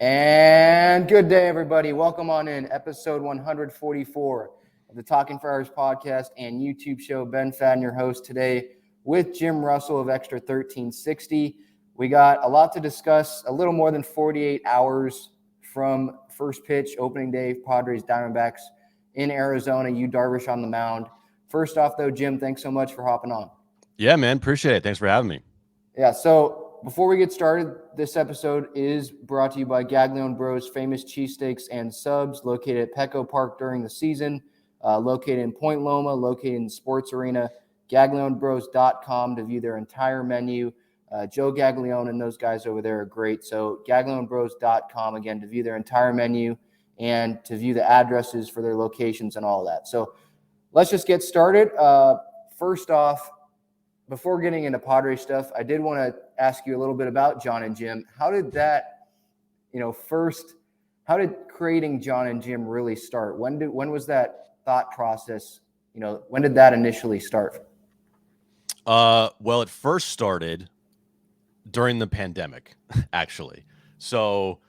And good day, everybody. Welcome on in episode 144 of the Talking Friars podcast and YouTube show. Ben Fadden, your host today with Jim Russell of XTRA 1360. We got a lot to discuss, a little more than 48 hours from first pitch, opening day, Padres Diamondbacks in Arizona, Darvish on the mound. First off, though, Jim, thanks so much for hopping on. Yeah, man. Appreciate it. Thanks for having me. Yeah, so before we get started, this episode is brought to you by GAGLIONE Bros, famous cheesesteaks and subs, located at Petco Park during the season, located in Point Loma, located in the Sports Arena, GAGLIONEBros.com to view their entire menu. Joe Gaglione and those guys over there are great. So GAGLIONEBros.com, again, to view their entire menu and to view the addresses for their locations and all that. So let's just get started. First off, before getting into Padres stuff, I did want to ask you a little bit about John and Jim. How did that, how did creating John and Jim really start? When was that thought process? When did that initially start? Well, it first started during the pandemic, actually. So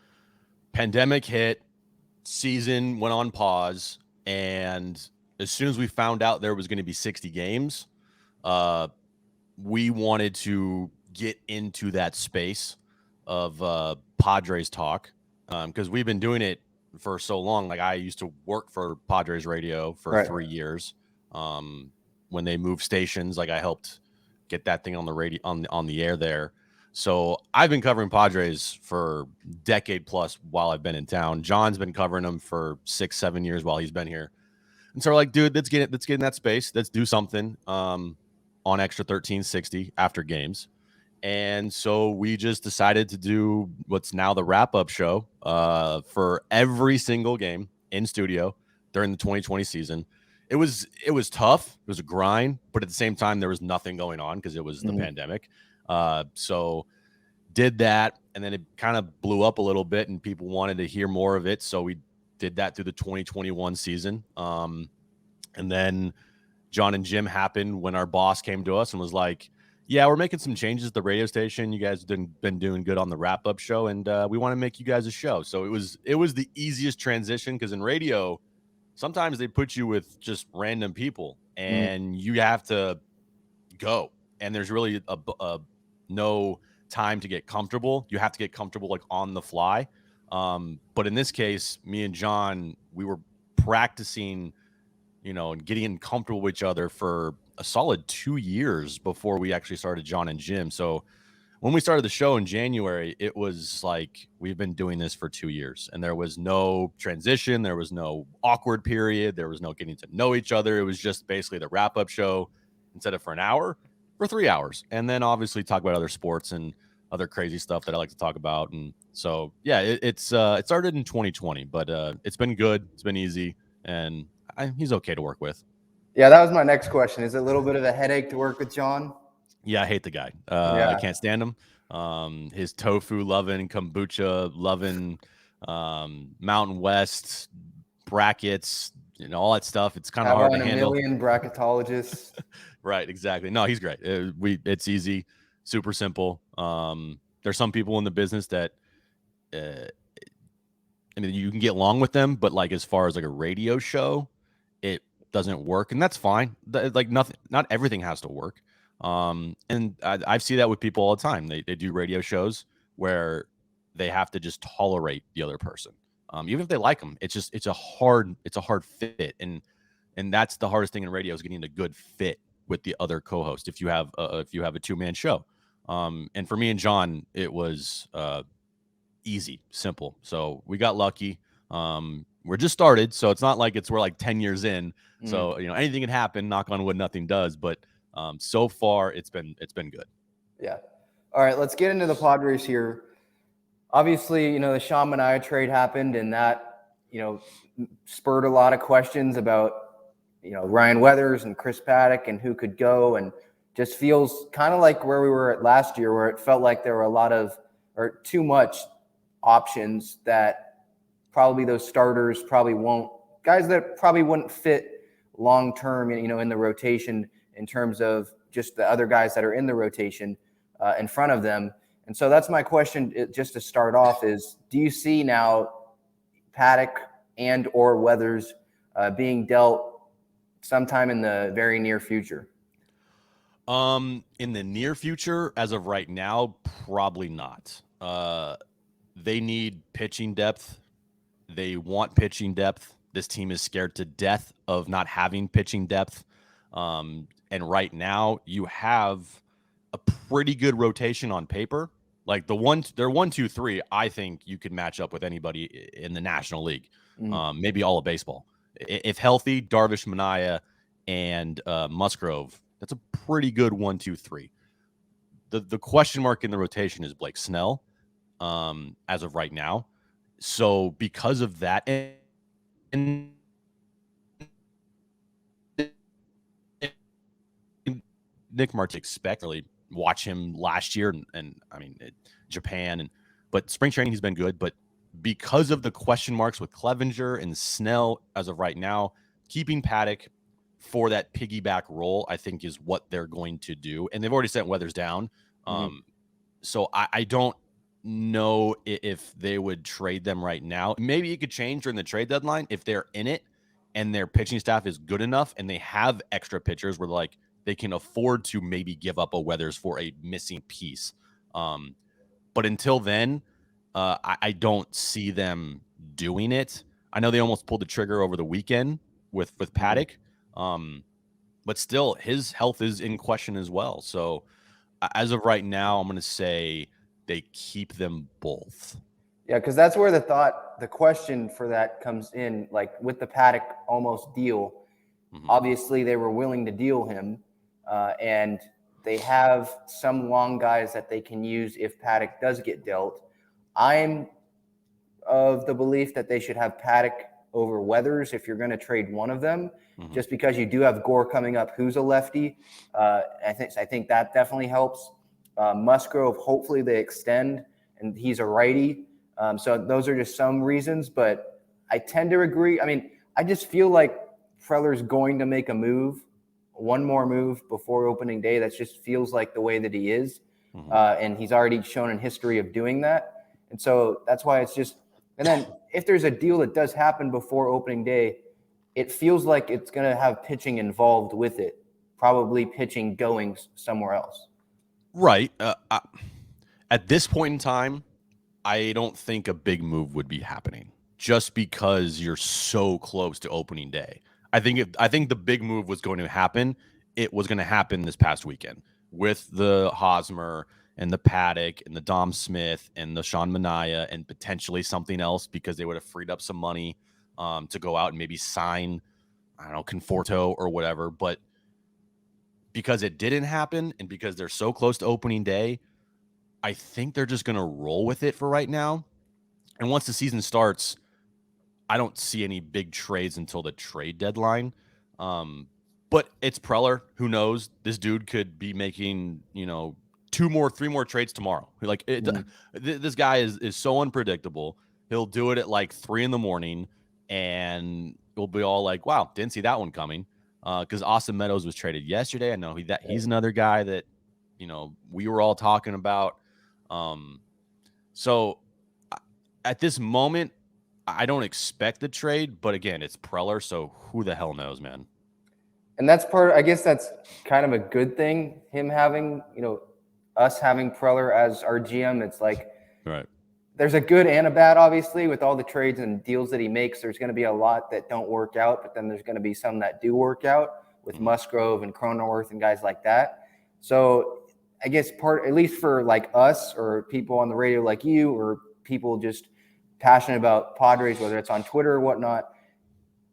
pandemic hit, season went on pause, and as soon as we found out there was going to be 60 games, we wanted to get into that space of Padres talk because we've been doing it for so long. Like, I used to work for Padres radio for 3 years. When they moved stations, like, I helped get that thing on the radio on the air there. So I've been covering Padres for decade plus while I've been in town. John's been covering them for 6-7 years while he's been here. And so we're like, dude, let's get in that space. Let's do something on Extra 1360 after games. And so we just decided to do what's now the wrap-up show for every single game in studio during the 2020 season. It was tough. It was a grind, but at the same time, there was nothing going on because it was the pandemic. So did that, and then it kind of blew up a little bit, and people wanted to hear more of it. So we did that through the 2021 season. And then John and Jim happened when our boss came to us and was like, yeah, we're making some changes at the radio station. You guys have been doing good on the wrap-up show, and we want to make you guys a show. So it was the easiest transition because in radio, sometimes they put you with just random people, and you have to go. And there's really no time to get comfortable. You have to get comfortable, like, on the fly. But in this case, me and John, we were practicing and getting comfortable with each other for a solid 2 years before we actually started John and Jim. So when we started the show in January, it was like we've been doing this for 2 years, and there was no transition. There was no awkward period. There was no getting to know each other. It was just basically the wrap-up show instead of for an hour, for 3 hours. And then obviously talk about other sports and other crazy stuff that I like to talk about. And so, yeah, it started in 2020, but it's been good. It's been easy, and he's okay to work with. Yeah, that was my next question. Is it a little bit of a headache to work with John? Yeah, I hate the guy. I can't stand him. His tofu loving, kombucha loving, Mountain West brackets, all that stuff. It's kind of hard to handle. A million bracketologists. Right, exactly. No, he's great. It's easy, super simple. There's some people in the business that, you can get along with them, but like as far as like a radio show, it doesn't work, and that's fine. Like not everything has to work. And I see that with people all the time. They do radio shows where they have to just tolerate the other person, even if they like them. It's a hard fit, and that's the hardest thing in radio is getting a good fit with the other co-host. If you have a 2-man show, and for me and John, it was easy, simple. So we got lucky. We're just started, so it's not like we're like 10 years in. So anything can happen. Knock on wood, nothing does. But so far, it's been good. Yeah. All right, let's get into the Padres here. Obviously, the Sean Manaea trade happened, and that spurred a lot of questions about Ryan Weathers and Chris Paddack and who could go, and just feels kind of like where we were at last year, where it felt like there were a lot of or too much options that probably those starters guys that probably wouldn't fit long term, in the rotation in terms of just the other guys that are in the rotation in front of them. And so that's my question, just to start off, is do you see now Paddack and or Weathers being dealt sometime in the very near future? In the near future, as of right now, probably not. They need pitching depth. They want pitching depth. This team is scared to death of not having pitching depth. And right now, you have a pretty good rotation on paper. Like their 1, 2, 3, I think you could match up with anybody in the National League, maybe all of baseball. If healthy, Darvish, Manaea, and Musgrove, that's a pretty good 1, 2, 3. The question mark in the rotation is Blake Snell, as of right now. So because of that, and Nick Martin expect really watch him last year and I mean Japan but spring training he's been good, but because of the question marks with Clevenger and Snell as of right now, keeping Paddack for that piggyback role I think is what they're going to do, and they've already sent Weathers down. So I don't know if they would trade them right now. Maybe it could change during the trade deadline if they're in it and their pitching staff is good enough and they have extra pitchers where like they can afford to maybe give up a Weathers for a missing piece. But until then, I don't see them doing it. I know they almost pulled the trigger over the weekend with Paddack, but still his health is in question as well. So as of right now, I'm going to say they keep them both. Yeah, because that's where the question for that comes in. Like with the Paddack almost deal, obviously they were willing to deal him, and they have some long guys that they can use if Paddack does get dealt. I'm of the belief that they should have Paddack over Weathers if you're going to trade one of them, just because you do have Gore coming up, who's a lefty. I think that definitely helps. Musgrove, hopefully they extend, and he's a righty. So those are just some reasons, but I tend to agree. I mean, I just feel like Preller's going to make a move, one more move before opening day. That just feels like the way that he is. And he's already shown in history of doing that. And so that's why it's just, and then if there's a deal that does happen before opening day, it feels like it's going to have pitching involved with it, probably pitching going somewhere else. Right. At this point in time, I don't think a big move would be happening just because you're so close to opening day. I think the big move was going to happen. It was going to happen this past weekend with the Hosmer and the Paddack and the Dom Smith and the Sean Manaea and potentially something else, because they would have freed up some money to go out and maybe sign, I don't know, Conforto or whatever. But because it didn't happen and because they're so close to opening day, I think they're just going to roll with it for right now. And once the season starts, I don't see any big trades until the trade deadline. But it's Preller. Who knows? This dude could be making, 2 more, 3 more trades tomorrow. Like this guy is so unpredictable. He'll do it at like 3 a.m. and we'll be all like, wow, didn't see that one coming. Because Austin Meadows was traded yesterday. I know he's another guy that, we were all talking about. So at this moment, I don't expect the trade, but again, it's Preller, so who the hell knows, man? And that's I guess that's kind of a good thing, him having, us having Preller as our GM. It's like, right. There's a good and a bad, obviously, with all the trades and deals that he makes. There's going to be a lot that don't work out, but then there's going to be some that do work out with Musgrove and Cronenworth and guys like that. So I guess at least for like us or people on the radio like you or people just passionate about Padres, whether it's on Twitter or whatnot,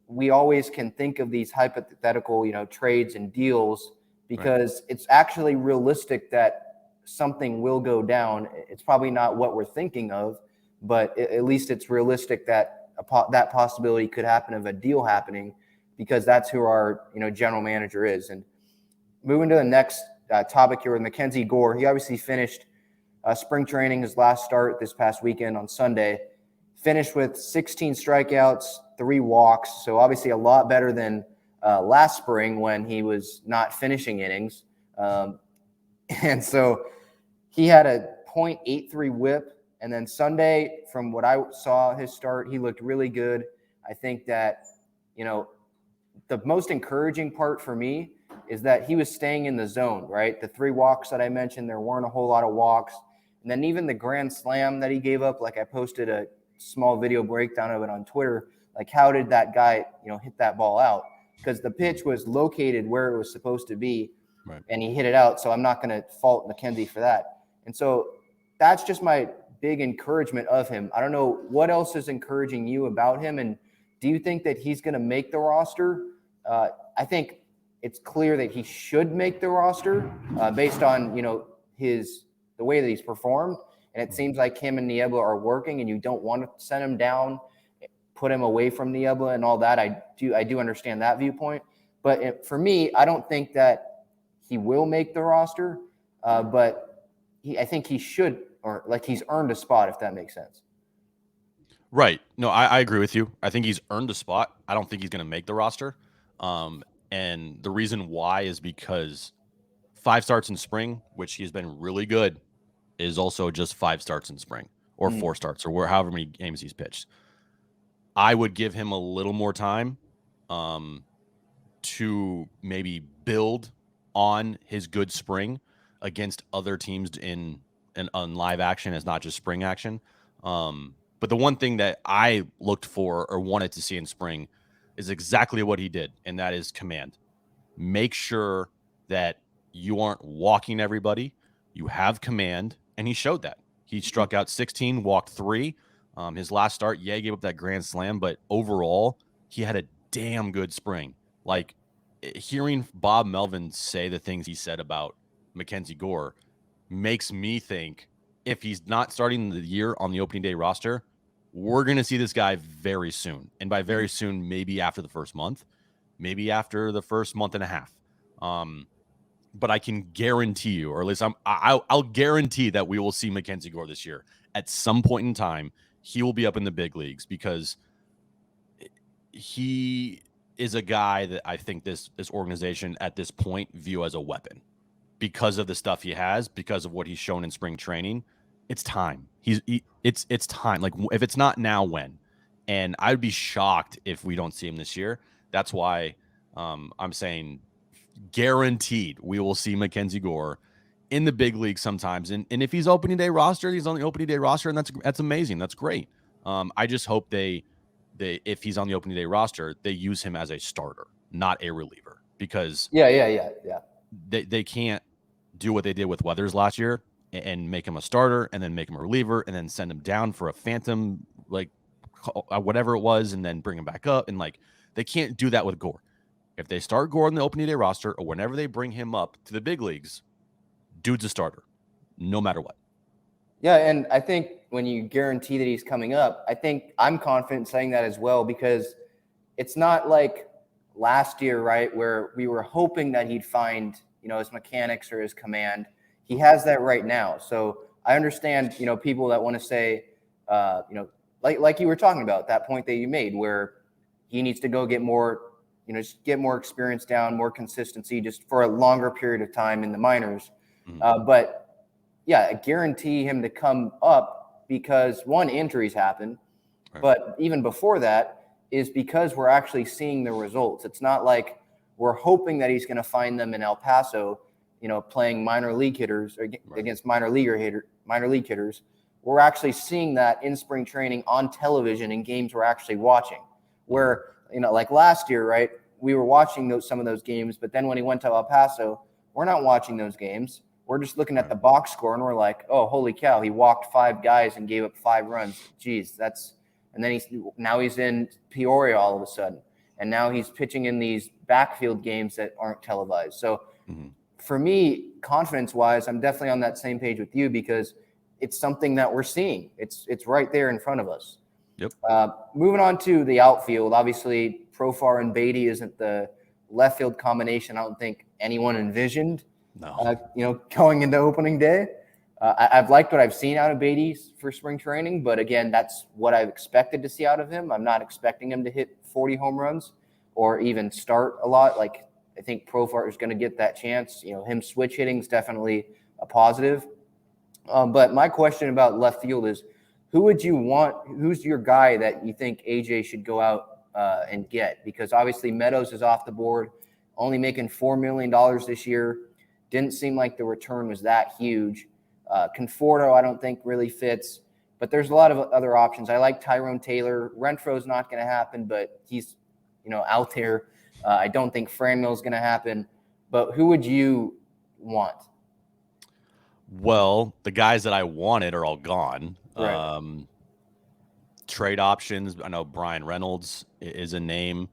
we always can think of these hypothetical, trades and deals because it's actually realistic that something will go down. It's probably not what we're thinking of, but at least it's realistic that that possibility could happen of a deal happening, because that's who our general manager is. And moving to the next topic here with MacKenzie Gore, he obviously finished spring training, his last start this past weekend on Sunday, finished with 16 strikeouts, 3 walks. So obviously a lot better than last spring when he was not finishing innings. And so he had a .83 whip. And then Sunday, from what I saw his start, he looked really good. I think that, the most encouraging part for me is that he was staying in the zone, right? The 3 walks that I mentioned, there weren't a whole lot of walks. And then even the grand slam that he gave up, like I posted a small video breakdown of it on Twitter. Like, how did that guy, hit that ball out? Because the pitch was located where it was supposed to be, Right. and he hit it out. So I'm not going to fault MacKenzie for that. And so that's just my big encouragement of him. I don't know what else is encouraging you about him. And do you think that he's going to make the roster? I think it's clear that he should make the roster based on, the way that he's performed. And it seems like him and Niebla are working, and you don't want to send him down, put him away from Niebla and all that. I do understand that viewpoint. But for me, I don't think that he will make the roster, but I think he should, or like he's earned a spot, if that makes sense. Right. No, I agree with you. I think he's earned a spot. I don't think he's going to make the roster. And the reason why is because 5 starts in spring, which he's been really good, is also just 5 starts in spring, or 4 starts, or however many games he's pitched. I would give him a little more time to maybe build on his good spring against other teams on live action as not just spring action. But the one thing that I looked for or wanted to see in spring is exactly what he did, and that is command. Make sure that you aren't walking everybody. You have command, and he showed that. He struck out 16, walked 3. His last start, he gave up that grand slam, but overall, he had a damn good spring. Like, hearing Bob Melvin say the things he said about MacKenzie Gore makes me think if he's not starting the year on the opening day roster, we're going to see this guy very soon. And by very soon, maybe after the first month, maybe after the first month and a half. But I can guarantee you, or at least I'll guarantee that we will see MacKenzie Gore this year. At some point in time, he will be up in the big leagues because he is a guy that I think this organization at this point view as a weapon because of the stuff he has, because of what he's shown in spring training. It's time. It's time. Like, if it's not now, when? And I'd be shocked if we don't see him this year. That's why I'm saying guaranteed we will see MacKenzie Gore in the big league sometimes. And if he's opening day roster, he's on the opening day roster, and that's amazing. That's great. I just hope they if he's on the opening day roster, they use him as a starter, not a reliever, because they can't do what they did with Weathers last year and make him a starter and then make him a reliever and then send him down for a phantom, like whatever it was, and then bring him back up. And like, they can't do that with Gore. If they start Gore on the opening day roster, or whenever they bring him up to the big leagues, dude's a starter, no matter what. Yeah, and I think when you guarantee that he's coming up, I think I'm confident saying that as well, because it's not like last year, right, where we were hoping that he'd find, his mechanics or his command. He has that right now. So I understand, people that want to say, like you were talking about, that point that you made, where he needs to go get more, just get more experience down, more consistency, just for a longer period of time in the minors. But yeah, I guarantee him to come up because, one, injuries happen, right. But even before that is because we're actually seeing the results. It's not like we're hoping that he's going to find them in El Paso, playing minor league hitters or against minor league hitters. We're actually seeing that in spring training on television in games we're actually watching. Where, like last year, right, we were watching some of those games, but then when he went to El Paso, we're not watching those games. We're just looking at the box score, and we're like, oh, holy cow, he walked 5 guys and gave up 5 runs. Jeez, and then he's in Peoria all of a sudden. And now he's pitching in these backfield games that aren't televised. So for me, confidence-wise, I'm definitely on that same page with you, because it's something that we're seeing. It's right there in front of us. Yep. Moving on to the outfield, obviously Profar and Beatty isn't the left field combination I don't think anyone envisioned. No. Going into opening day. I've liked what I've seen out of Beatty for spring training, but again, that's what I've expected to see out of him. I'm not expecting him to hit 40 home runs or even start a lot. Like, I think Profar is going to get that chance. Him switch hitting is definitely a positive. But my question about left field is, who would you want? Who's your guy that you think AJ should go out and get? Because obviously Meadows is off the board, only making $4 million this year. Didn't seem like the return was that huge. Conforto, I don't think really fits, but there's a lot of other options. I like Tyrone Taylor. Renfro's not going to happen, but he's, out there. I don't think Franmil's going to happen, but who would you want? Well, the guys that I wanted are all gone. Right. Trade options. I know Brian Reynolds is a name.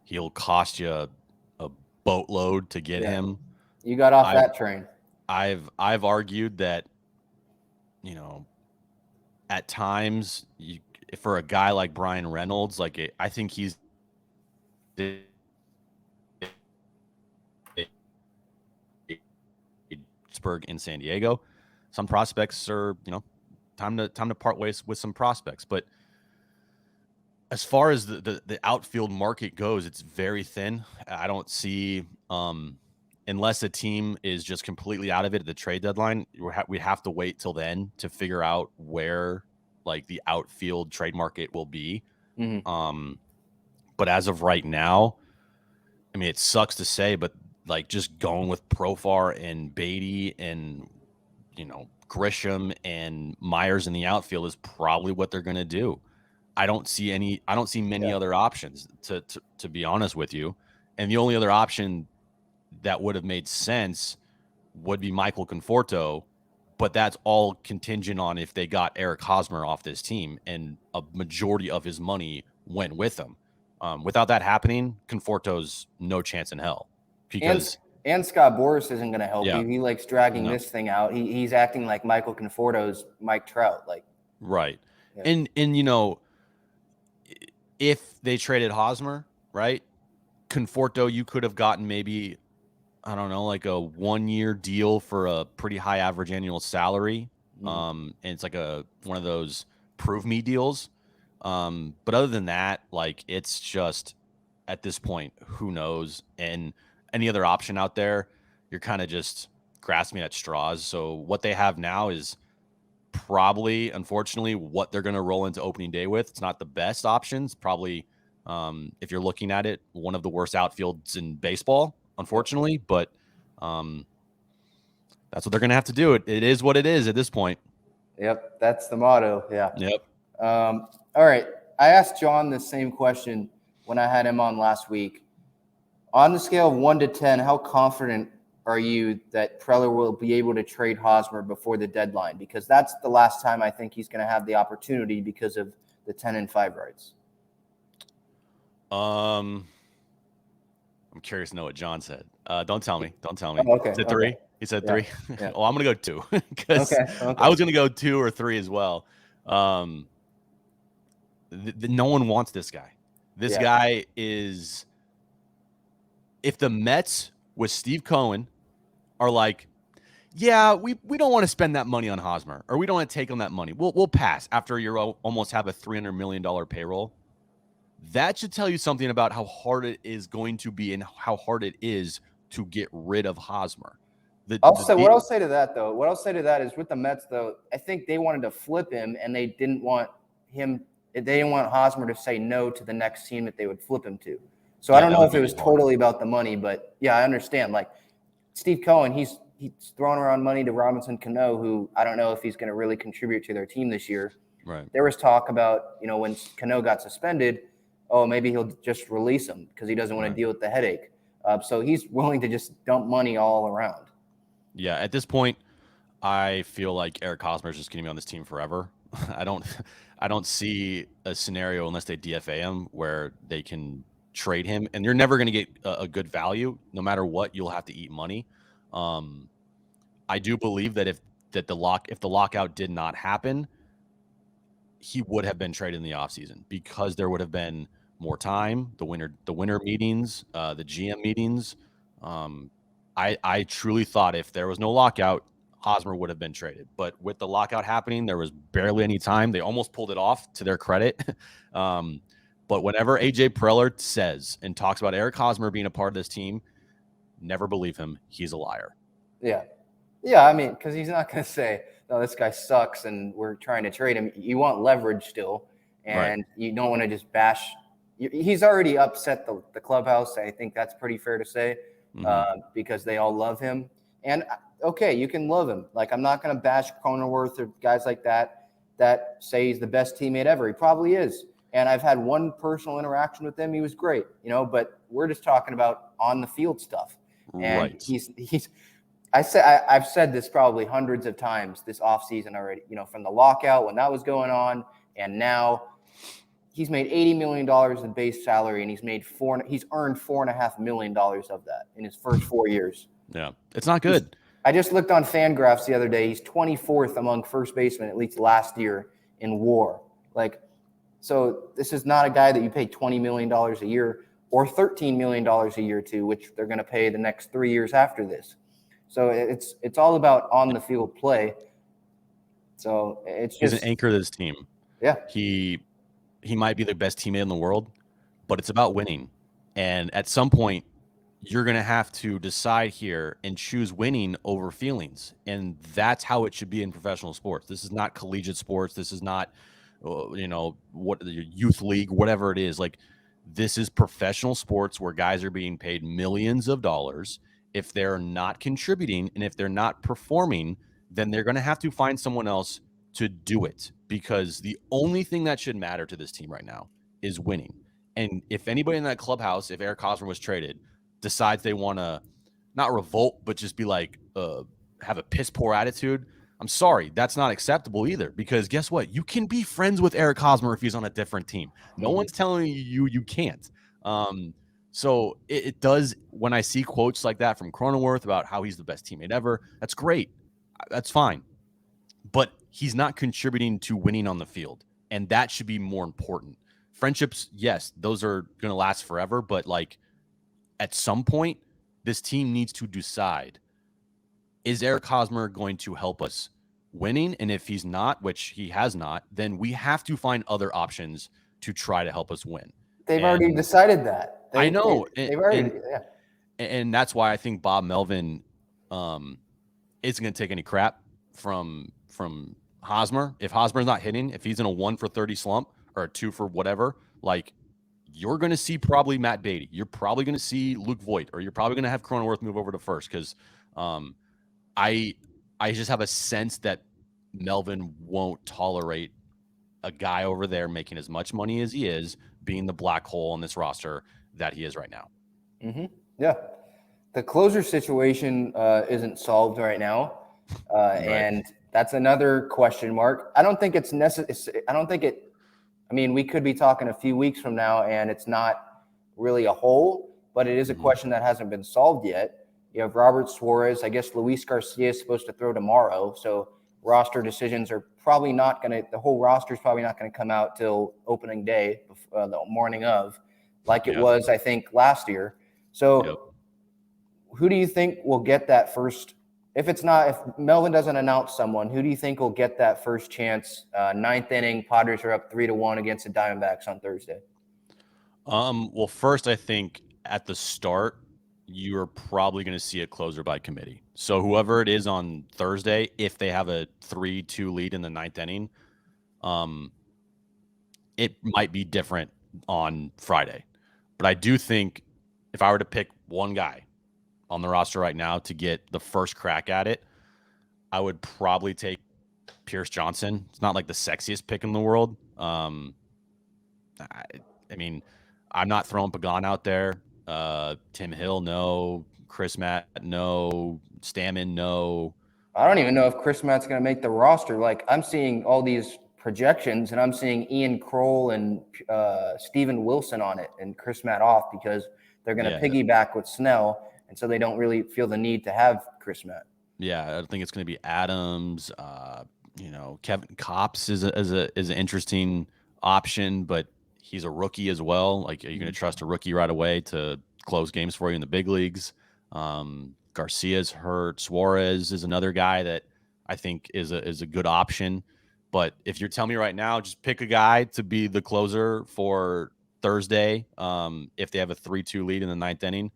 He'll cost you a boatload to get him. You got off that train. I've argued that, at times for a guy like Brian Reynolds, I think he's Pittsburgh in San Diego. Some prospects are, time to part ways with some prospects. But as far as the outfield market goes, it's very thin. I don't see, unless a team is just completely out of it at the trade deadline, we have to wait till then to figure out where the outfield trade market will be. Mm-hmm. But as of right now, I mean, it sucks to say, but just going with Profar and Beatty and, Grisham and Myers in the outfield is probably what they're going to do. I don't see many other options to be honest with you. And the only other option that would have made sense would be Michael Conforto, but that's all contingent on if they got Eric Hosmer off this team and a majority of his money went with him. Without that happening, Conforto's no chance in hell. Because and Scott Boras isn't going to help you. He likes dragging this thing out. He's acting like Michael Conforto's Mike Trout. Right. Yeah. And if they traded Hosmer, right, Conforto, you could have gotten maybe, I don't know, a 1-year deal for a pretty high average annual salary. And it's one of those prove me deals. But other than that, it's just at this point, who knows? And any other option out there, you're kind of just grasping at straws. So what they have now is probably, unfortunately, what they're going to roll into opening day with. It's not the best options. Probably, if you're looking at it, one of the worst outfields in baseball, unfortunately. But that's what they're going to have to do. It is what it is at this point. Yep, that's the motto. Yeah. Yep. All right. I asked John the same question when I had him on last week. On the scale of 1 to 10, how confident are you that Preller will be able to trade Hosmer before the deadline? Because that's the last time I think he's going to have the opportunity because of the 10-5 rights. I'm curious to know what John said. Don't tell me. Oh, okay. Is it 3? Okay. He said 3. Yeah. Well, I'm going to go 2 because I was going to go 2 or 3 as well. No one wants this guy. This guy is. If the Mets with Steve Cohen are we don't want to spend that money on Hosmer, or we don't want to take on that money, we'll pass after you almost have a $300 million payroll. That should tell you something about how hard it is going to be and how hard it is to get rid of Hosmer. What I'll say to that is with the Mets, though, I think they wanted to flip him, and they didn't want Hosmer to say no to the next team that they would flip him to. So I don't know if it was totally about the money, but I understand. Steve Cohen, he's throwing around money to Robinson Cano, who I don't know if he's going to really contribute to their team this year. Right. There was talk about, when Cano got suspended, maybe he'll just release him because he doesn't want to deal with the headache. So he's willing to just dump money all around. Yeah, at this point, I feel like Eric Hosmer is just going to be on this team forever. I don't see a scenario unless they DFA him where they can trade him, and you're never going to get a good value. No matter what, you'll have to eat money. I do believe that if the lockout did not happen, he would have been traded in the offseason because there would have been more time, the winter meetings, the GM meetings. I truly thought if there was no lockout, Hosmer would have been traded. But with the lockout happening, there was barely any time. They almost pulled it off, to their credit. But whenever AJ Preller says and talks about Eric Hosmer being a part of this team, never believe him. He's a liar. Yeah. I mean, because he's not going to say no, this guy sucks and we're trying to trade him. You want leverage still, and you don't want to just bash. He's already upset the clubhouse. I think that's pretty fair to say, because they all love him. And okay, you can love him. Like, I'm not going to bash Cronenworth or guys like that say he's the best teammate ever. He probably is. And I've had one personal interaction with him. He was great, but we're just talking about on the field stuff. And I've said this probably hundreds of times this offseason already, from the lockout when that was going on. And now he's made $80 million in base salary, and he's earned $4.5 million of that in his first 4 years. Yeah. It's not good. I just looked on FanGraphs the other day. He's 24th among first basemen, at least last year, in WAR. So this is not a guy that you pay $20 million a year or $13 million a year to, which they're going to pay the next 3 years after this. So it's all about on the field play. So it's just, he's an anchor to this team. Yeah. He might be the best teammate in the world, but it's about winning. And at some point, you're going to have to decide here and choose winning over feelings. And that's how it should be in professional sports. This is not collegiate sports. This is not, what the youth league, whatever it is. Like, this is professional sports where guys are being paid millions of dollars. If they're not contributing and if they're not performing, then they're going to have to find someone else to do it, because the only thing that should matter to this team right now is winning. And if anybody in that clubhouse, if Eric Hosmer was traded, decides they want to not revolt, but just be like, have a piss poor attitude, I'm sorry, that's not acceptable either. Because guess what? You can be friends with Eric Hosmer if he's on a different team. No one's telling you can't. So it does, when I see quotes like that from Cronenworth about how he's the best teammate ever, that's great. That's fine. But he's not contributing to winning on the field. And that should be more important. Friendships, yes, those are going to last forever. But at some point, this team needs to decide, is Eric Hosmer going to help us winning? And if he's not, which he has not, then we have to find other options to try to help us win. They've already decided that. I know. And that's why I think Bob Melvin isn't going to take any crap from Hosmer. If Hosmer's not hitting, if he's in a 1 for 30 slump or a 2 for whatever, you're going to see probably Matt Beatty. You're probably going to see Luke Voit, or you're probably going to have Cronenworth move over to first, because I just have a sense that Melvin won't tolerate a guy over there making as much money as he is, being the black hole on this roster that he is right now. Mm-hmm. Yeah. The closer situation isn't solved right now. Right. And that's another question mark. I don't think it's necessary. We could be talking a few weeks from now and it's not really a hole, but it is a question that hasn't been solved yet. You have Robert Suarez. I guess Luis Garcia is supposed to throw tomorrow. So roster decisions are probably not going to – the whole roster is probably not going to come out till opening day, the morning of, like it was, I think, last year. So who do you think will get that first – if Melvin doesn't announce someone, who do you think will get that first chance? Ninth inning, Padres are up 3-1 against the Diamondbacks on Thursday. Well, first, I think at the start, you're probably going to see a closer by committee. So whoever it is on Thursday, if they have a 3-2 lead in the ninth inning, it might be different on Friday. But I do think if I were to pick one guy on the roster right now to get the first crack at it, I would probably take Pierce Johnson. It's not like the sexiest pick in the world. I'm not throwing Pagan out there. Tim Hill, no. Chris Matt, no. Stammen, no. I don't even know if Chris Matt's going to make the roster. I'm seeing all these projections, and I'm seeing Ian Kroll and Steven Wilson on it and Chris Matt off because they're going to piggyback with Snell, and so they don't really feel the need to have Chris Matt. Yeah, I think it's going to be Adams. Kevin Kopps is an interesting option, but he's a rookie as well. Are you going to trust a rookie right away to close games for you in the big leagues? Garcia's hurt. Suarez is another guy that I think is a good option. But if you're telling me right now, just pick a guy to be the closer for Thursday. If they have a 3-2 lead in the ninth inning,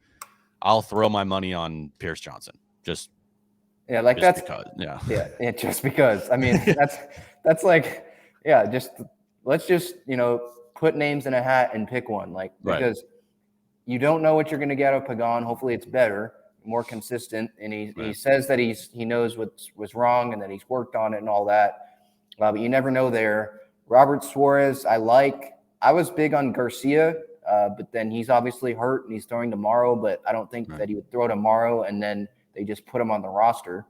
I'll throw my money on Pierce Johnson. Yeah, like just that's because. yeah, just because. I mean, that's like, yeah, just let's just, put names in a hat and pick one, like, Right. because you don't know what you're going to get out of Pagan. Hopefully it's better, more consistent, and he says that he knows what was wrong and that he's worked on it and all that, but you never know there. Robert Suarez, I was big on Garcia, but then he's obviously hurt and he's throwing tomorrow, but I don't think that he would throw tomorrow, and then they just put him on the roster.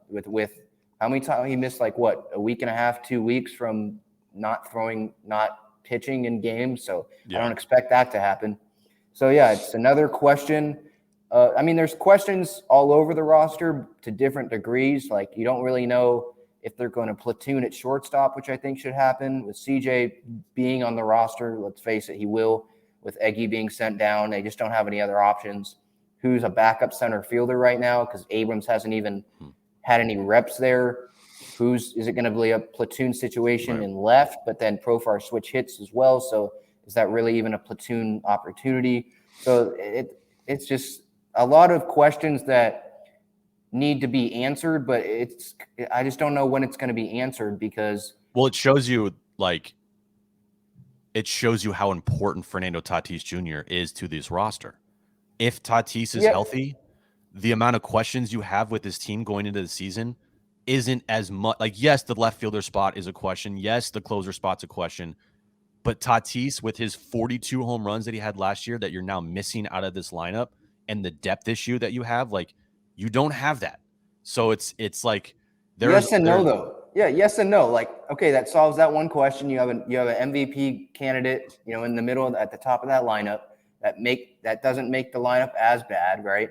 With how many times he missed, like what, a week and a half, 2 weeks from not pitching in games. So I don't expect that to happen. So yeah, it's another question. I mean, there's questions all over the roster to different degrees. Like, you don't really know if they're going to platoon at shortstop, which I think should happen with CJ being on the roster. Let's face it, he will. With Eggy being sent down, they just don't have any other options. Who's a backup center fielder right now? Because Abrams hasn't even had any reps there. Is it going to be a platoon situation in left, but then Profar switch hits as well? So is that really even a platoon opportunity? So it's just a lot of questions that need to be answered, but I just don't know when it's going to be answered, because it shows you how important Fernando Tatis Jr. is to this roster. If Tatis is healthy, the amount of questions you have with this team going into the season isn't as much. Like, yes, the left fielder spot is a question. Yes, the closer spot's a question. But Tatis, with his 42 home runs that he had last year that you're now missing out of this lineup, and the depth issue that you have, like, you don't have that. So it's like yes and no, though. Yeah, yes and no. Like, okay, that solves that one question. You have an MVP candidate, in the middle at the top of that lineup that doesn't make the lineup as bad, right?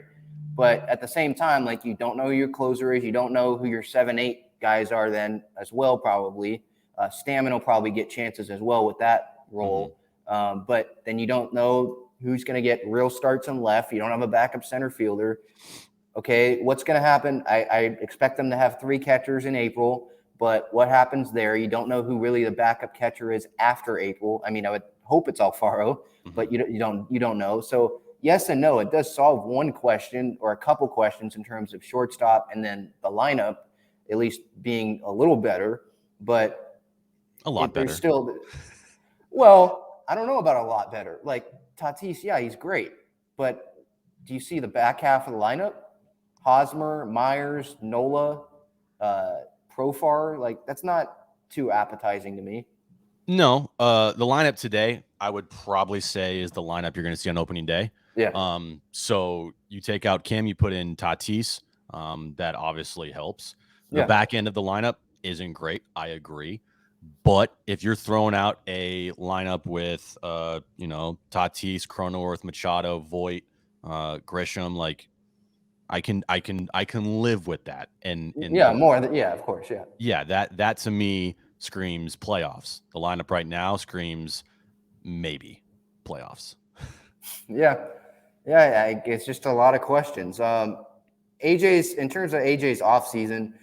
But at the same time, like, you don't know who your closer is. You don't know who your 7-8 guys are then as well, probably. Stammen will probably get chances as well with that role. But then you don't know who's going to get real starts in left. You don't have a backup center fielder. Okay, what's going to happen? I expect them to have 3 catchers in April, but what happens there? You don't know who really the backup catcher is after April. I mean, I would hope it's Alfaro, but you don't know. So yes and no, it does solve one question or a couple questions in terms of shortstop, and then the lineup at least being a little better, but a lot better. There's still, well, I don't know about a lot better. Like Tatis, yeah, he's great, but do you see the back half of the lineup? Hosmer, Myers, Nola, Profar, like, that's not too appetizing to me. No, the lineup today, I would probably say, is the lineup you're going to see on opening day. Yeah. So you take out Kim, you put in Tatis. That obviously helps. The back end of the lineup isn't great. I agree. But if you're throwing out a lineup with, Tatis, Cronenworth, Machado, Voit, Grisham, like, I can live with that. And of course. Yeah. Yeah. That to me screams playoffs. The lineup right now screams maybe playoffs. Yeah. It's just a lot of questions. In terms of AJ's offseason,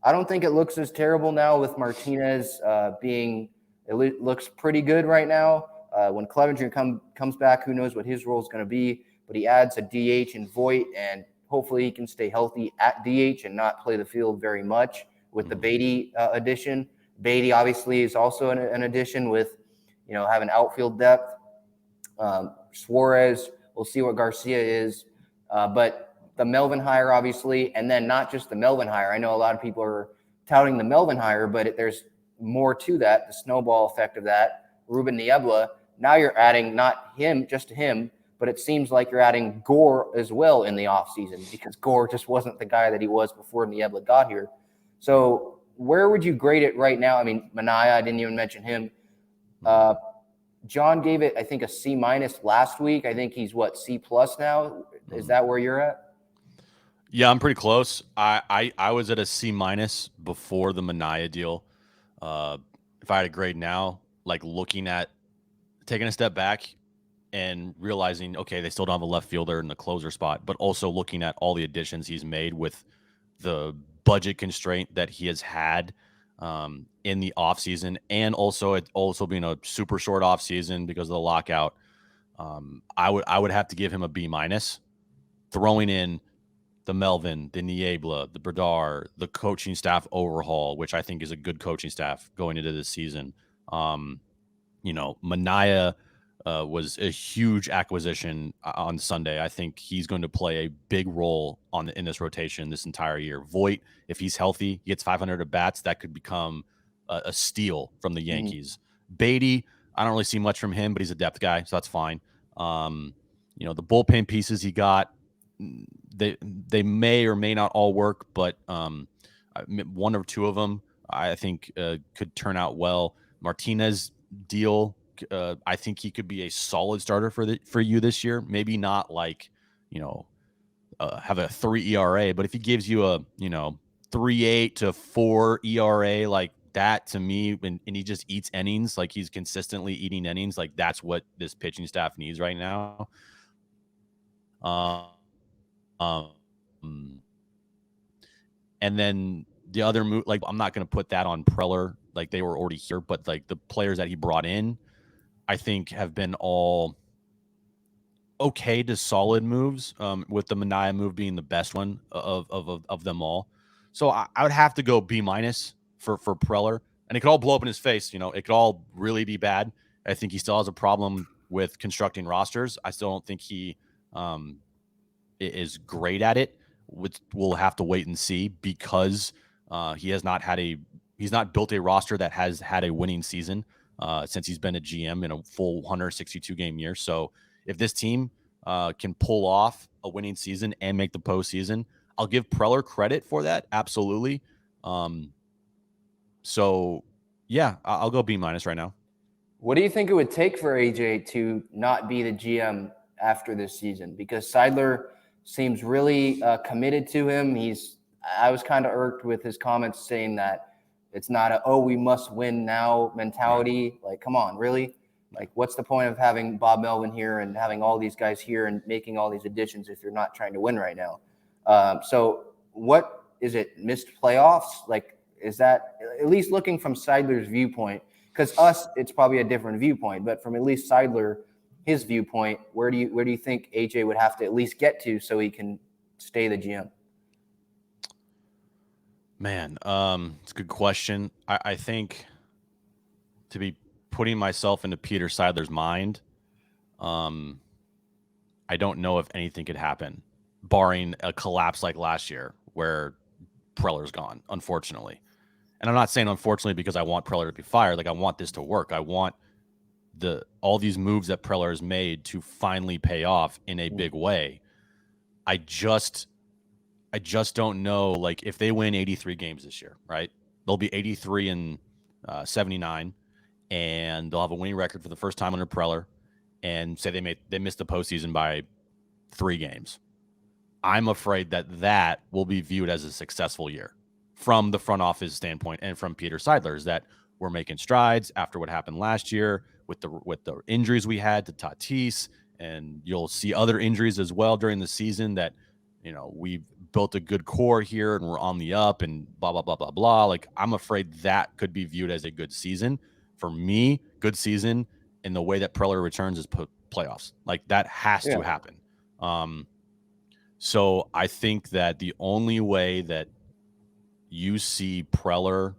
I don't think it looks as terrible now with Martinez it looks pretty good right now. When Clevenger comes back, who knows what his role is going to be, but he adds a DH in Voit, and hopefully he can stay healthy at DH and not play the field very much with the Beatty addition. Beatty obviously is also an addition with, having outfield depth. Suarez, we'll see what Garcia is, but the Melvin hire, obviously, and then not just the Melvin hire. I know a lot of people are touting the Melvin hire, but there's more to that, the snowball effect of that. Ruben Niebla, now you're adding not him, just him, but it seems like you're adding Gore as well in the offseason, because Gore just wasn't the guy that he was before Niebla got here. So where would you grade it right now? I mean, Manaya, I didn't even mention him. John gave it, I think, a C- last week. I think he's C+ now. Is that where you're at? Yeah, I'm pretty close. I was at a C- before the Manaya deal. If I had a grade now, like, looking at taking a step back and realizing, okay, they still don't have a left fielder in the closer spot, but also looking at all the additions he's made with the budget constraint that he has had in the offseason, and also it also being a super short offseason because of the lockout. I would have to give him a B-, throwing in the Melvin, the Niebla, the Berdar, the coaching staff overhaul, which I think is a good coaching staff going into this season. Manaea was a huge acquisition on Sunday. I think he's going to play a big role in this rotation this entire year. Voit, if he's healthy, he gets 500 at bats, that could become a steal from the Yankees. Beatty, I don't really see much from him, but he's a depth guy, so that's fine. The bullpen pieces he got, they may or may not all work, but one or two of them I think could turn out well. Martinez deal, I think he could be a solid starter for you this year. Maybe not like have a 3 ERA, but if he gives you a 3.8 to 4 ERA like that, to me, and he just eats innings, like he's consistently eating innings, like that's what this pitching staff needs right now. And then the other move, like I'm not going to put that on Preller, like they were already here, but like the players that he brought in, I think have been all okay to solid moves, with the Manaea move being the best one of them all. So I would have to go B- for Preller, and it could all blow up in his face. It could all really be bad. I think he still has a problem with constructing rosters. I still don't think he is great at it. We'll have to wait and see, because he's not built a roster that has had a winning season since he's been a GM in a full 162 game year. So if this team can pull off a winning season and make the postseason, I'll give Preller credit for that. Absolutely. So yeah, I'll go B- right now. What do you think it would take for AJ to not be the GM after this season? Because Seidler seems really committed to him. I was kind of irked with his comments saying that it's not we must win now mentality. Like, come on, really? Like, what's the point of having Bob Melvin here and having all these guys here and making all these additions if you're not trying to win right now? So what is it, missed playoffs? Like, is that, at least looking from Seidler's viewpoint, because it's probably a different viewpoint, but from at least Seidler, his viewpoint, where do you think AJ would have to at least get to so he can stay the GM? Man, it's a good question. I think, to be putting myself into Peter Seidler's mind, I don't know if anything could happen, barring a collapse like last year where Preller's gone, unfortunately. And I'm not saying unfortunately because I want Preller to be fired. Like, I want this to work. I want all these moves that Preller has made to finally pay off in a big way. I just don't know, like, if they win 83 games this year, right? They'll be 83 and 79, and they'll have a winning record for the first time under Preller, and say they missed the postseason by 3 games. I'm afraid that will be viewed as a successful year from the front office standpoint and from Peter Seidler's, that we're making strides after what happened last year with the injuries we had to Tatis, and you'll see other injuries as well during the season, that we've built a good core here and we're on the up and blah blah blah blah blah. Like, I'm afraid that could be viewed as a good season. For me, good season in the way that Preller returns is playoffs. Like, that has to happen. So I think that the only way that you see Preller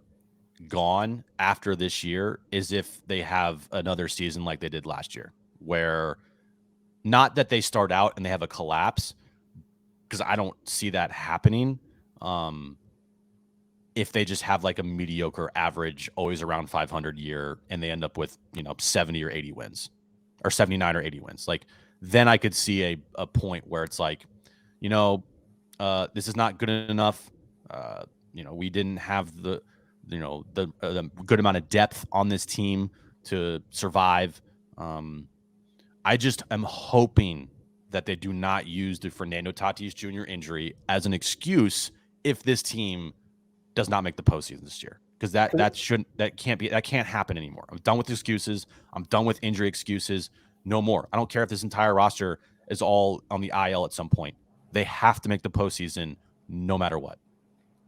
gone after this year is if they have another season like they did last year, where, not that they start out and they have a collapse, because I don't see that happening. If they just have like a mediocre average, always around 500 year, and they end up with 70 or 80 wins, or 79 or 80 wins, like, then I could see a point where it's like, this is not good enough. We didn't have the good amount of depth on this team to survive. I just am hoping that they do not use the Fernando Tatis Jr. injury as an excuse if this team does not make the postseason this year, because that can't happen anymore. I'm done with excuses. I'm done with injury excuses. No more. I don't care if this entire roster is all on the IL at some point. They have to make the postseason no matter what.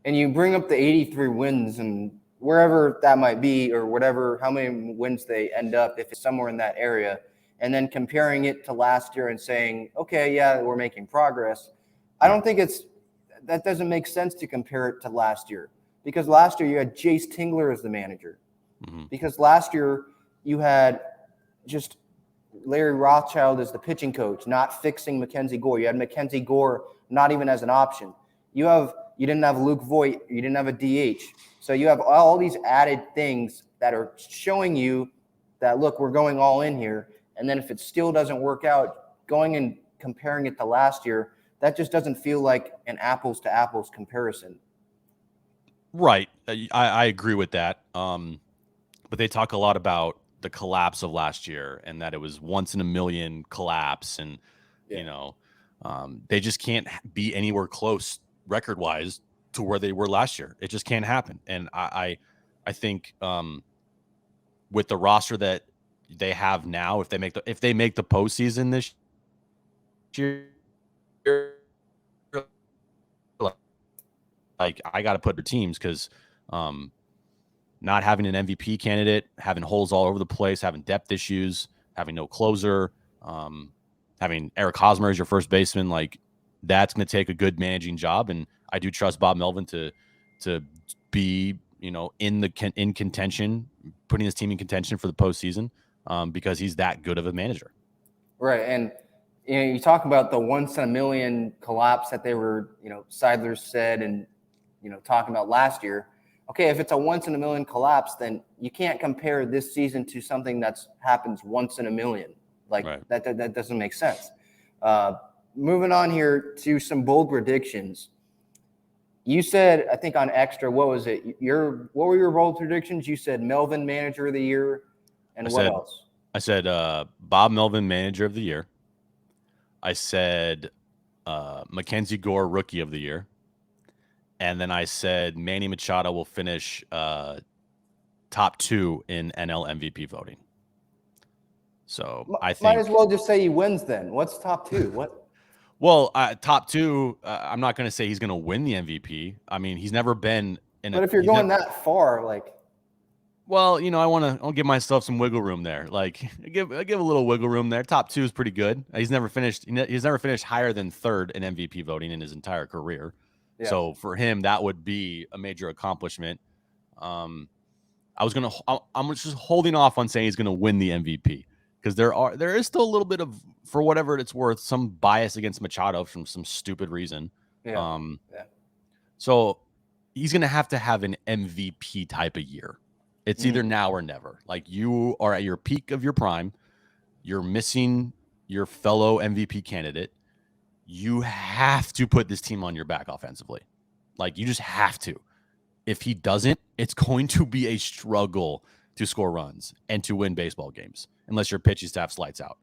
And you bring up the 83 wins, and wherever that might be, or whatever, how many wins they end up, if it's somewhere in that area, and then comparing it to last year and saying, okay, yeah, we're making progress. I don't think it's that doesn't make sense to compare it to last year, because last year you had Jace Tingler as the manager. Mm-hmm. Because last year you had just Larry Rothschild as the pitching coach, not fixing MacKenzie Gore. You had MacKenzie Gore not even as an option. You didn't have Luke Voit. You didn't have a DH. So you have all these added things that are showing you that, look, we're going all in here. And then if it still doesn't work out, going and comparing it to last year, that just doesn't feel like an apples to apples comparison. Right. I agree with that. But they talk a lot about the collapse of last year and that it was once in a million collapse. And, they just can't be anywhere close record wise to where they were last year. It just can't happen. And I think with the roster that they have now, if they make the postseason this year, like I got to put their teams, because not having an MVP candidate, having holes all over the place, having depth issues, having no closer, having Eric Hosmer as your first baseman, like that's going to take a good managing job. And I do trust Bob Melvin to be, in contention, putting his team in contention for the postseason, because he's that good of a manager. Right. And, you talk about the once in a million collapse that they were, Seidler said, and, talking about last year. Okay, if it's a once in a million collapse, then you can't compare this season to something that happens once in a million. Like right. that doesn't make sense. Moving on here to some bold predictions. You said, I think on Extra, what was it? What were your bold predictions? You said Melvin Manager of the Year, and what else? I said Bob Melvin Manager of the Year. I said MacKenzie Gore Rookie of the Year. And then I said Manny Machado will finish top 2 in NL MVP voting. So I think might as well just say he wins then. What's top 2? What? Well, top 2. I'm not going to say he's going to win the MVP. I mean, he's never been in. But if you're going that far, like. Well, I'll give myself some wiggle room there. Like, I give a little wiggle room there. Top 2 is pretty good. He's never finished higher than 3rd in MVP voting in his entire career. Yeah. So for him, that would be a major accomplishment. I'm just holding off on saying he's going to win the MVP, because there is still a little bit of, for whatever it's worth, some bias against Machado from some stupid reason. Yeah. So he's going to have an MVP type of year. It's either now or never. Like, you are at your peak of your prime. You're missing your fellow MVP candidate. You have to put this team on your back offensively. Like, you just have to. If he doesn't, it's going to be a struggle to score runs and to win baseball games, unless your pitching staff's lights out.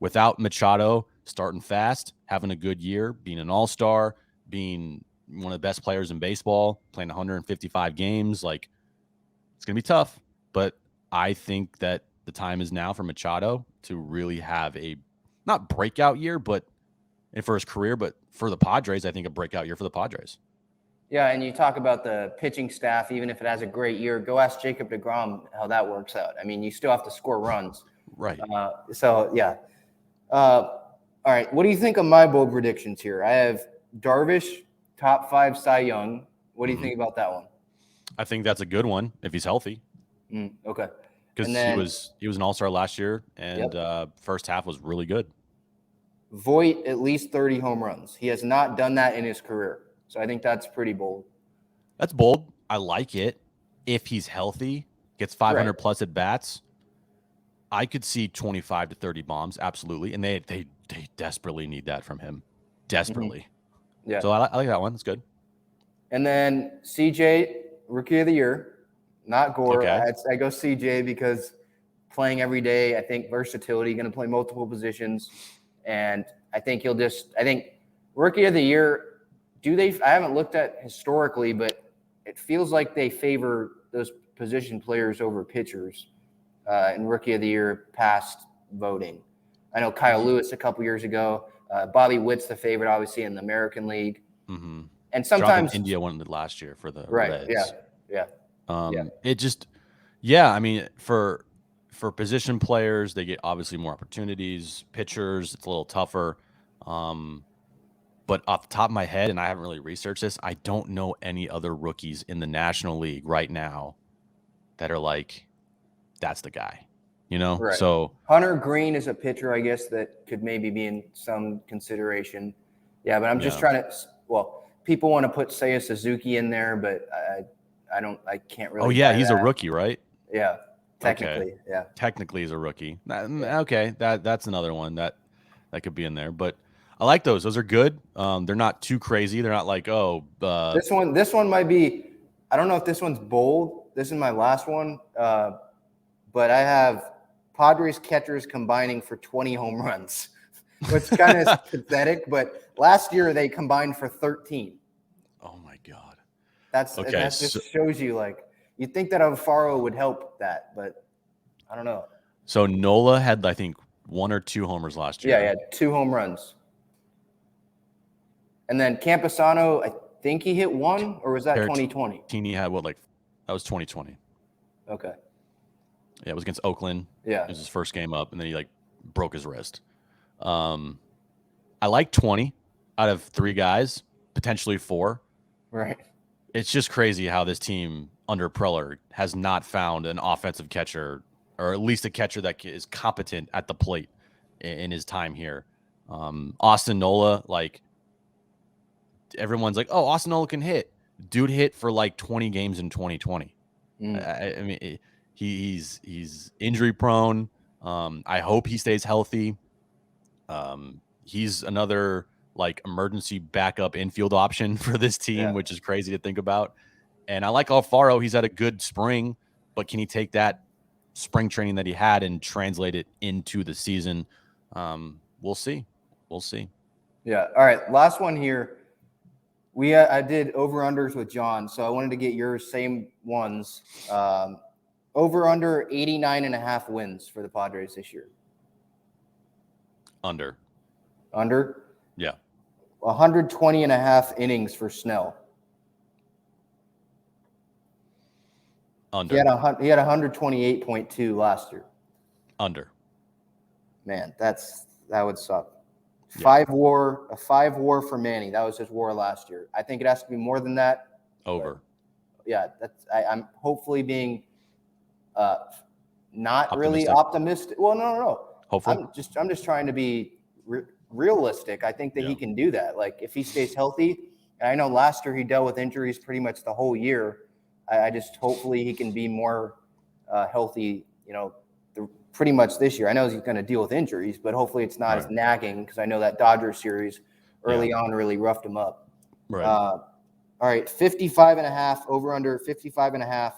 Without Machado starting fast, having a good year, being an all-star, being one of the best players in baseball, playing 155 games, like, it's going to be tough. But I think that the time is now for Machado to really have a, not breakout year, but for his career, but for the Padres, I think a breakout year for the Padres. Yeah, and you talk about the pitching staff, even if it has a great year, go ask Jacob deGrom how that works out. I mean, you still have to score runs. Right. So, yeah. All right, what do you think of my bold predictions here? I have Darvish, top 5 Cy Young. What do you think about that one? I think that's a good one if he's healthy. Okay. Because he was an all-star last year, and first half was really good. Voit, at least 30 home runs. He has not done that in his career. So I think that's pretty bold. That's bold. I like it. If he's healthy, gets 500 plus at bats, I could see 25 to 30 bombs. Absolutely. And they desperately need that from him. Desperately. Yeah. So I like that one. That's good. And then CJ, Rookie of the Year, not Gore. Okay. I go CJ because playing every day, I think versatility, going to play multiple positions. And I think Rookie of the Year, I haven't looked at historically, but it feels like they favor those position players over pitchers in Rookie of the Year past voting. I know Kyle Lewis a couple years ago. Bobby Witt's the favorite, obviously, in the American League. Mm-hmm. And sometimes India won it last year for the Reds. Yeah. It just, I mean, for position players, they get obviously more opportunities. Pitchers, it's a little tougher. But off the top of my head, and I haven't really researched this, I don't know any other rookies in the National League right now that are like, that's the guy, you know? Right. So Hunter Green is a pitcher, I guess, that could maybe be in some consideration. Yeah, but I'm just trying to. Well, people want to put Seiya Suzuki in there, but I can't really. Oh yeah, buy he's that. a rookie, right? Yeah, technically, Okay. yeah. Technically, he's a rookie. Yeah. Okay, that's another one that could be in there. But I like those. Those are good. They're not too crazy. They're not like This one might be. I don't know if this one's bold. This is my last one, but I have Padres catchers combining for 20 home runs, which kind of is pathetic. But last year they combined for 13. Oh my god. That just shows you, like, you'd think that Alfaro would help that, but I don't know. So Nola had, I think, 1 or 2 homers last year. Yeah, he had 2 home runs. And then Camposano, I think he hit 1, or was that 2020? He had that was 2020. Okay. Yeah, it was against Oakland. Yeah. It was his first game up, and then he broke his wrist. I like 20 out of 3 guys, potentially 4. Right. It's just crazy how this team under Preller has not found an offensive catcher, or at least a catcher that is competent at the plate in his time here. Austin Nola, everyone's like, oh, Austin Nola can hit. Dude hit for 20 games in 2020. I mean, he's injury prone. I hope he stays healthy. He's another emergency backup infield option for this team, which is crazy to think about. And I like Alfaro. He's had a good spring, but can he take that spring training that he had and translate it into the season? We'll see. We'll see. Yeah. All right. Last one here. I did over-unders with John, so I wanted to get your same ones. Over-under 89.5 wins for the Padres this year. Under? Yeah. 120.5 innings for Snell. Under. He had 128.2 last year. Under. Man, that would suck. 5 WAR for Manny. That was his WAR last year. I think it has to be more than that. Over. Yeah, I'm hopefully being not really optimistic. Well, no. Hopefully. I'm just trying to be realistic. I think that he can do that. If he stays healthy, and I know last year he dealt with injuries pretty much the whole year. I just hopefully he can be more healthy, pretty much this year. I know he's going to deal with injuries, but hopefully it's not as nagging, because I know that Dodgers series early on really roughed him up. Right. All right, 55.5, over under 55.5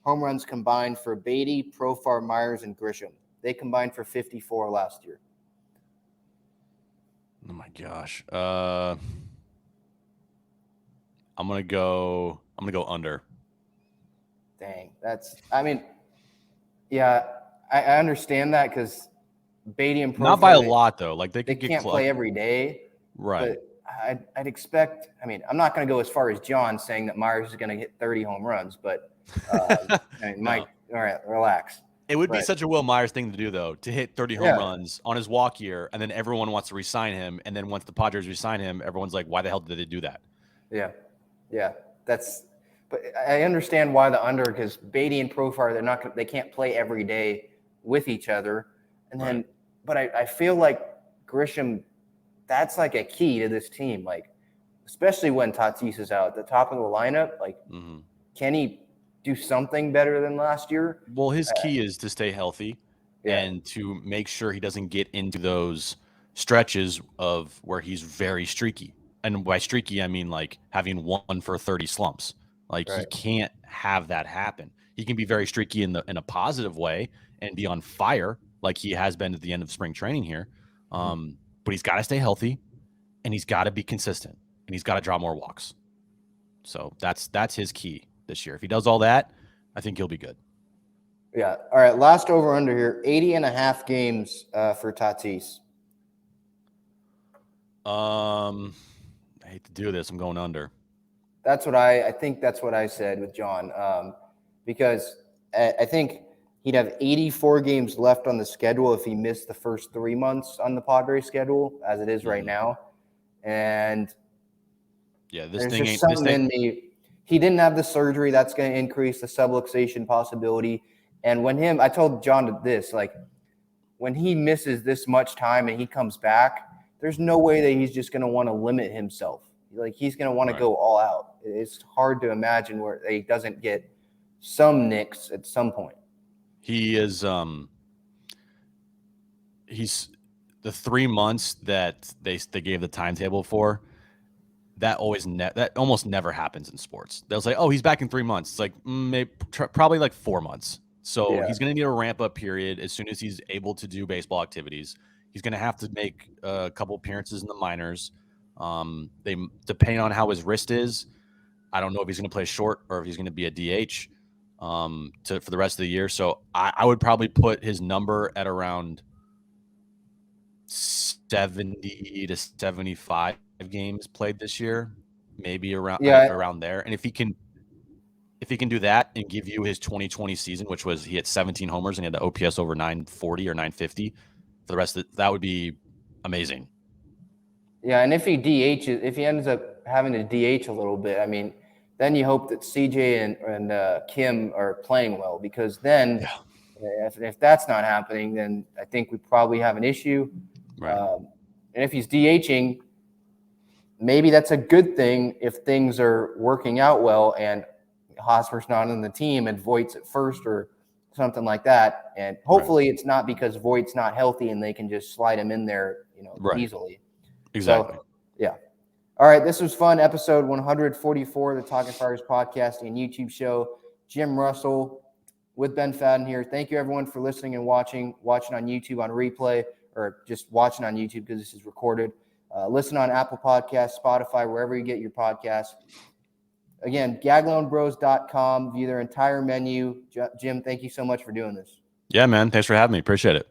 home runs combined for Beatty, Profar, Myers, and Grisham. They combined for 54 last year. Oh my gosh. I'm gonna go under. Dang, I understand that, because Beatty and Profar, not by a lot though. They can't play every day. Right. But I'd expect. I'm not going to go as far as John saying that Myers is going to hit 30 home runs, but Mike, all right, relax. It would be such a Will Myers thing to do, though, to hit 30 home runs on his walk year, and then everyone wants to re-sign him, and then once the Padres re-sign him, everyone's like, why the hell did they do that? Yeah. But I understand why the under, because Beatty and Profar, they can't play every day with each other, and then, but I feel like Grisham, that's a key to this team, especially when Tatis is out at the top of the lineup. Can he do something better than last year? Well, his key is to stay healthy and to make sure he doesn't get into those stretches of where he's very streaky. And by streaky, I mean having 1 for 30 slumps. He can't have that happen. He can be very streaky in a positive way and be on fire like he has been at the end of spring training here. But he's got to stay healthy, and he's got to be consistent, and he's got to draw more walks. So that's his key this year. If he does all that, I think he'll be good. Yeah. All right. Last over under here, 80.5 games for Tatis. I hate to do this. I'm going under. That's what I think that's what I said with John, because I think he'd have 84 games left on the schedule if he missed the first 3 months on the Padres schedule, as it is right now. And Yeah, this there's thing just ain't. something in me. He didn't have the surgery that's going to increase the subluxation possibility. And I told John this, like, when he misses this much time and he comes back, there's no way that he's just going to want to limit himself. Like, he's going to want to go all out. It's hard to imagine where he doesn't get some nicks at some point. He is he's the 3 months that they gave the timetable for. That almost never happens in sports. They'll say, "Oh, he's back in 3 months." It's like probably like 4 months. So he's going to need a ramp up period as soon as he's able to do baseball activities. He's going to have to make a couple appearances in the minors. Depending on how his wrist is, I don't know if he's going to play short or if he's going to be a DH for the rest of the year. So I would probably put his number at around 70 to 75 games played this year, maybe around there. And if he can do that and give you his 2020 season, which was he had 17 homers and he had the OPS over 940 or 950 for the rest of that would be amazing. Yeah, and if he ends up having to DH a little bit, I mean, then you hope that CJ and Kim are playing well, because then if that's not happening, then I think we probably have an issue. Right. And if he's DHing, maybe that's a good thing if things are working out well and Hosmer's not on the team and Voit's at first or something like that. And hopefully it's not because Voit's not healthy and they can just slide him in there, easily. Exactly. So, yeah. All right. This was fun. Episode 144 of the Talking Friars podcast and YouTube show. Jim Russell with Ben Fadden here. Thank you, everyone, for listening and watching on YouTube on replay, or just watching on YouTube because this is recorded. Listen on Apple Podcasts, Spotify, wherever you get your podcasts. Again, GAGLIONEBros.com. View their entire menu. Jim, thank you so much for doing this. Yeah, man. Thanks for having me. Appreciate it.